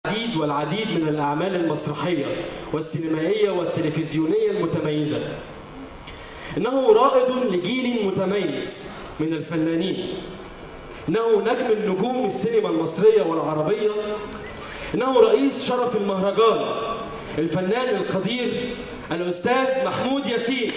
العديد والعديد من الأعمال المسرحية والسينمائية والتلفزيونية المتميزة. إنه رائد لجيل متميز من الفنانين، إنه نجم النجوم السينما المصرية والعربية، إنه رئيس شرف المهرجان الفنان القدير الأستاذ محمود ياسين.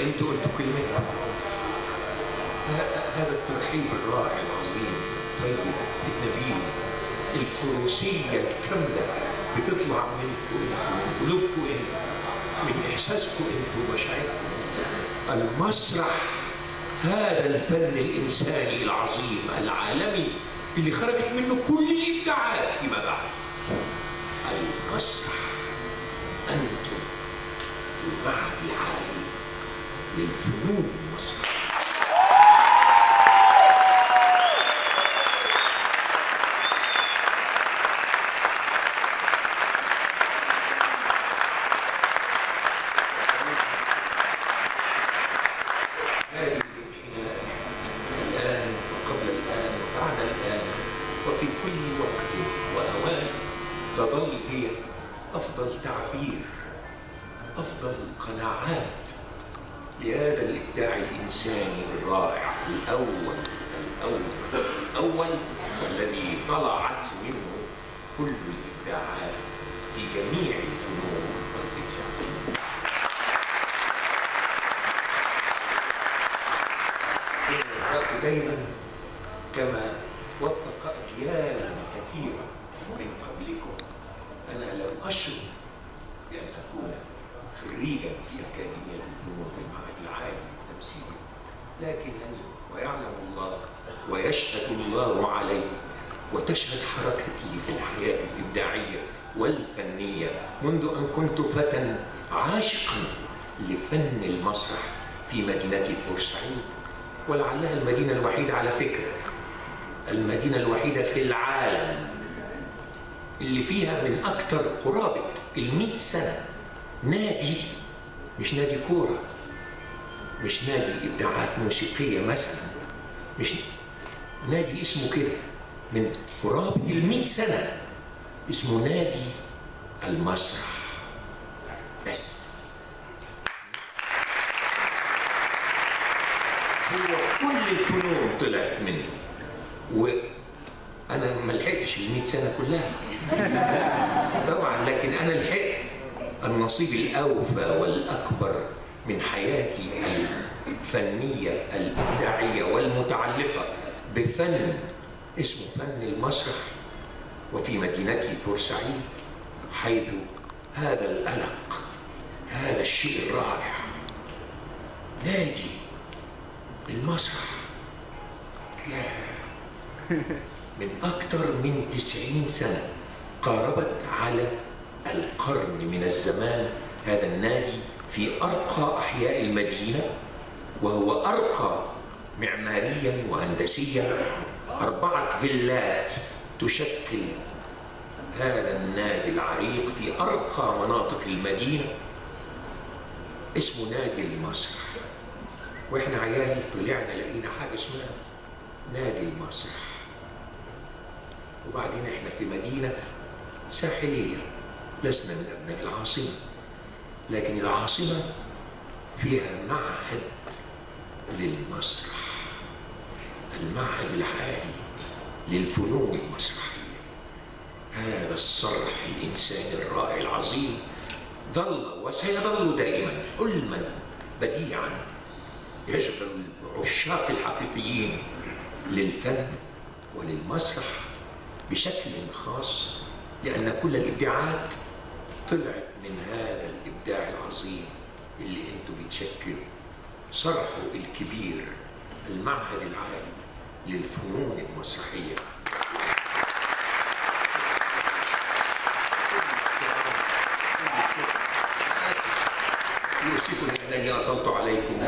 انتوا قلتوا كلمتها. هذا الترحيب الرائع العظيم الطيب النبيل، الفروسيه الكامله بتطلع منكم من قلوبكم انتوا، من احساسكم انتوا ومشاعركم. المسرح هذا الفن الانساني العظيم العالمي اللي خرجت منه كل الابداعات فيما بعد. المسرح انتم المعهد العالمي للفنون المسرحية. هذه الآن وقبل الآن وبعد الآن وفي كل وقت وأوان تظل هي أفضل تعبير، أفضل قناعات لهذا الإبداع الإنساني الرائع الأول والذي طلعت منه كل الإبداعات في جميع الفنون والإبداعات. دائما كما وفق أجيالا كثيرة من قبلكم، أنا لم أشرف بأن أكون خريجا في أكاديمية الفنون بالمعهد العالي للتمثيل، لكنني ويعلم الله ويشهد الله علي وتشهد حركتي في الحياة الإبداعية والفنية منذ أن كنت فتى عاشقا لفن المسرح في مدينة بورسعيد، ولعلها المدينة الوحيدة على فكرة، المدينة الوحيدة في العالم اللي فيها من أكثر قرابة 100 سنة نادي، مش نادي كورة، مش نادي إبداعات موسيقية مثلا، مش نادي اسمه كده من قرابة 100 سنة، اسمه نادي المسرح. بس هو كل الفنون طلعت منه، وأنا ما لحقتش 100 سنة كلها طبعا، لكن أنا لحقت النصيب الأوفى والأكبر من حياتي الفنية الإبداعية والمتعلقة بفن اسمه فن المسرح، وفي مدينتي بورسعيد، حيث هذا الألق، هذا الشيء الرائع، نادي المسرح من أكثر من 90 سنة، قاربت على القرن من الزمان. هذا النادي في أرقى أحياء المدينة، وهو أرقى معماريا وهندسيا، 4 فيلات تشكل هذا النادي العريق في أرقى مناطق المدينة، اسمه نادي المسرح. وإحنا عيال طلعنا لقينا حاجة اسمها نادي المسرح، وبعدين إحنا في مدينة ساحلية، لسنا من أبناء العاصمة، لكن العاصمة فيها معهد للمسرح، المعهد العالي للفنون المسرحية. هذا الصرح الإنساني الرائع العظيم ظل وسيظل دائما حلما بديعا يشغل العشاق الحقيقيين للفن وللمسرح بشكل خاص، لأن كل الإبداعات طلعت من هذا الإبداع العظيم اللي انتم بتشكلوا صرحه الكبير، المعهد العالي للفنون المسرحية. يوسفني أنني أطلت عليكم